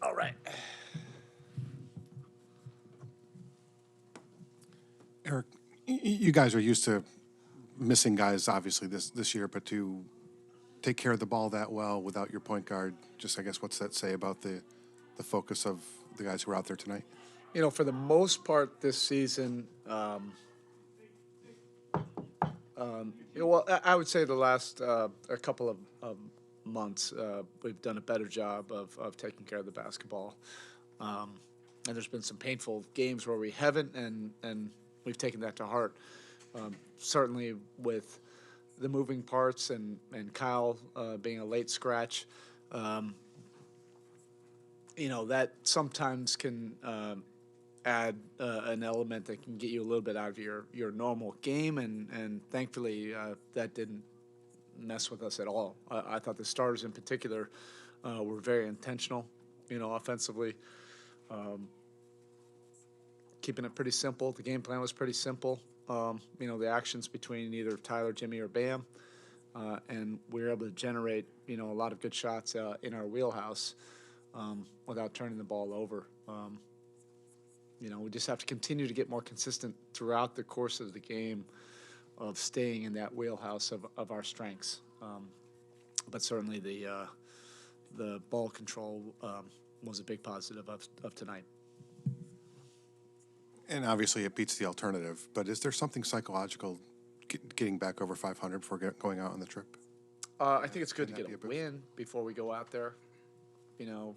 All right. Eric, you guys are used to missing guys, obviously this year, but to take care of the ball that well without your point guard, just I guess what's that say about the focus of the guys who are out there tonight? For the most part this season, well, I would say the last a couple of months, we've done a better job of taking care of the basketball. And there's been some painful games where we haven't, and we've taken that to heart. Certainly with the moving parts and Kyle being a late scratch, um, that sometimes can add an element that can get you a little bit out of your normal game, and thankfully that didn't mess with us at all. I thought the starters in particular were very intentional, offensively, keeping it pretty simple. The game plan was pretty simple. The actions between either Tyler, Jimmy, or Bam, and we were able to generate, a lot of good shots in our wheelhouse without turning the ball over. We just have to continue to get more consistent throughout the course of the game of staying in that wheelhouse of our strengths. But certainly the ball control was a big positive of tonight. And obviously, it beats the alternative. But is there something psychological getting back over 500 before going out on the trip? I think it's good to Can that get be a a boost? win before we go out there. You know,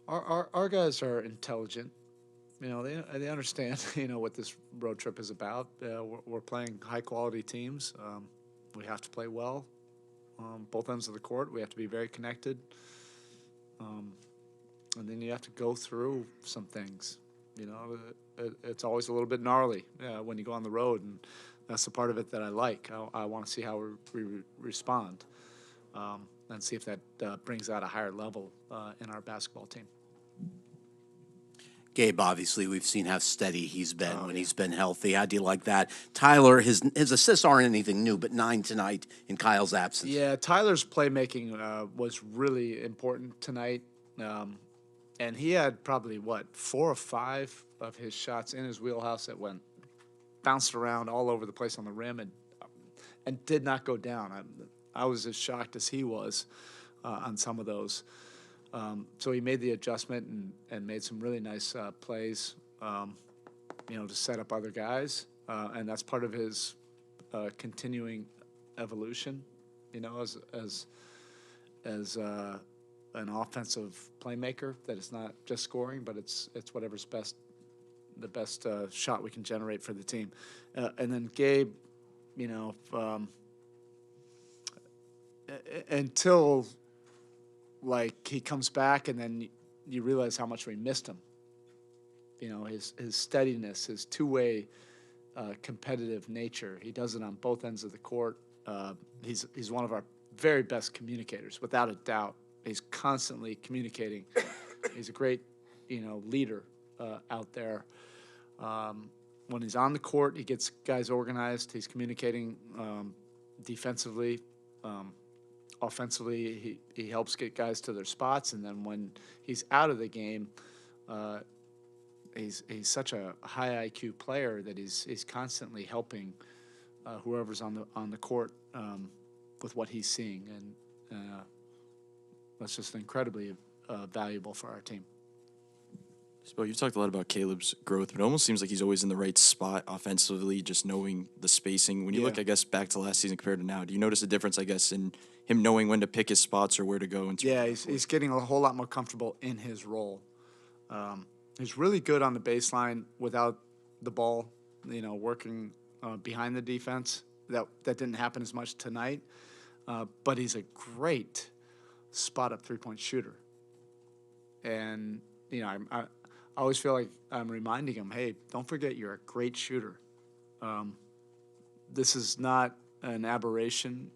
our guys are intelligent. They understand what this road trip is about. We're playing high quality teams. We have to play well both ends of the court. We have to be very connected, um, and then you have to go through some things. It's always a little bit gnarly when you go on the road, and that's the part of it that I like. I want to see how we respond, and see if that brings out a higher level in our basketball team. Gabe, obviously, we've seen how steady he's been Oh when yeah. he's been healthy. How do you like that? Tyler, his assists aren't anything new, but 9 tonight in Kyle's absence. Yeah, Tyler's playmaking was really important tonight, um, and he had probably what 4 or 5 of his shots in his wheelhouse that went bounced around all over the place on the rim and did not go down. I was as shocked as he was on some of those. So he made the adjustment and made some really nice plays, to set up other guys, and that's part of his continuing evolution. As an offensive playmaker, that it's not just scoring, but it's whatever's the best shot we can generate for the team. And then Gabe, until like he comes back, and then you realize how much we missed him. His steadiness, his two-way competitive nature. He does it on both ends of the court. He's one of our very best communicators, without a doubt. He's constantly communicating. He's a great, leader out there. When he's on the court, he gets guys organized. He's communicating defensively. Offensively, he helps get guys to their spots. And then when he's out of the game, uh, he's such a high IQ player that he's constantly helping whoever's on the court with what he's seeing, and that's just incredibly valuable for our team. Spo, you've talked a lot about Caleb's growth, but it almost seems like he's always in the right spot offensively, just knowing the spacing. When you Yeah. look, I guess, back to last season compared to now, do you notice a difference, I guess, in him knowing when to pick his spots or where to go? Yeah, he's getting a whole lot more comfortable in his role. Um, he's really good on the baseline without the ball, working behind the defense. That didn't happen as much tonight, but he's a great spot up 3-point shooter. And I always feel like I'm reminding him, hey, don't forget you're a great shooter. Um, this is not an aberration.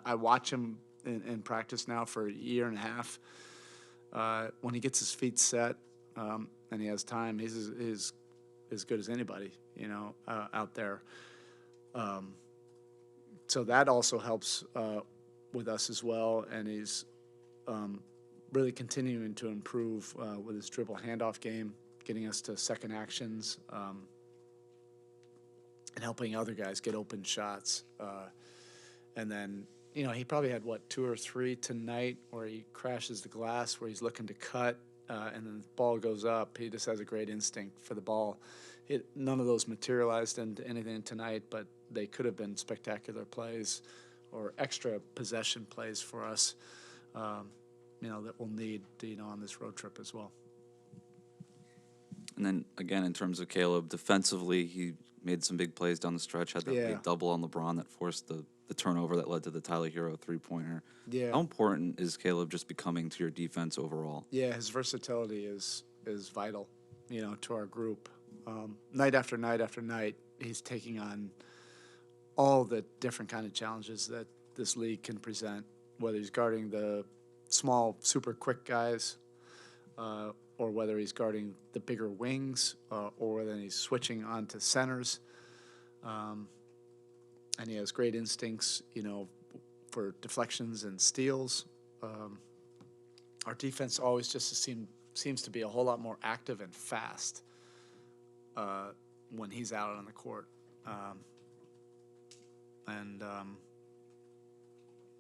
I watch him in practice now for a year and a half. When he gets his feet set and he has time, he's as good as anybody, out there. Um, so that also helps with us as well. And he's um, really continuing to improve with his dribble handoff game, getting us to second actions, and helping other guys get open shots. And then, he probably had, 2 or 3 tonight where he crashes the glass, where he's looking to cut, and then the ball goes up. He just has a great instinct for the ball. None of those materialized into anything tonight, but they could have been spectacular plays or extra possession plays for us, that we'll need, on this road trip as well. And then again, in terms of Caleb, defensively, he made some big plays down the stretch. Had that big double on LeBron that forced the Turnover that led to the Tyler Hero 3-pointer. Yeah. How important is Caleb just becoming to your defense overall? Yeah, his versatility is vital, to our group. Night after night after night, he's taking on all the different kind of challenges that this league can present, whether he's guarding the small, super quick guys, or whether he's guarding the bigger wings, or whether he's switching onto centers. And he has great instincts, for deflections and steals. Our defense always just seems to be a whole lot more active and fast when he's out on the court.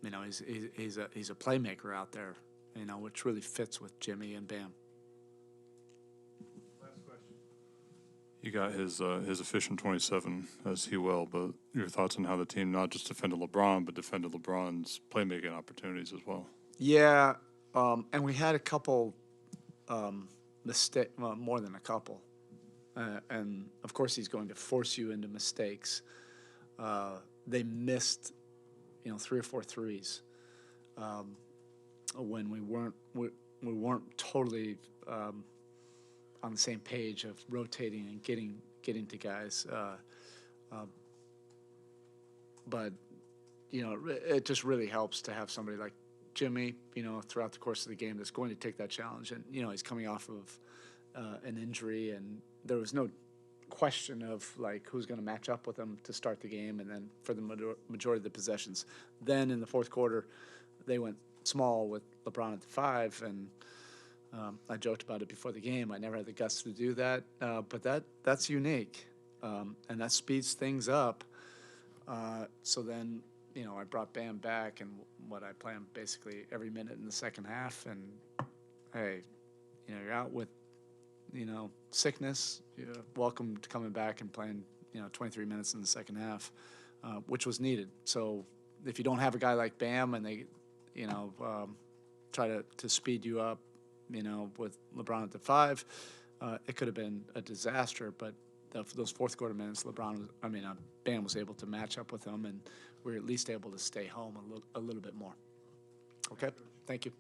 He's a playmaker out there, which really fits with Jimmy and Bam. You got his efficient 27 as he will, but your thoughts on how the team not just defended LeBron, but defended LeBron's playmaking opportunities as well? Yeah, and we had a couple more than a couple. And, of course, he's going to force you into mistakes. They missed, 3 or 4 threes when we weren't totally on the same page of rotating and getting to guys. But, it just really helps to have somebody like Jimmy, throughout the course of the game that's going to take that challenge. And, he's coming off of an injury, and there was no question of, who's going to match up with him to start the game and then for the majority of the possessions. Then in the fourth quarter, they went small with LeBron at the 5, and I joked about it before the game. I never had the guts to do that, but that's unique, and that speeds things up. So then, I brought Bam back, and I play him basically every minute in the second half. And hey, you're out with, sickness. You're welcome to coming back and playing, 23 minutes in the second half, which was needed. So if you don't have a guy like Bam and they, try to speed you up, with LeBron at the 5, it could have been a disaster. But those fourth quarter minutes, Bam was able to match up with him, and we were at least able to stay home a little bit more. Okay, thank you.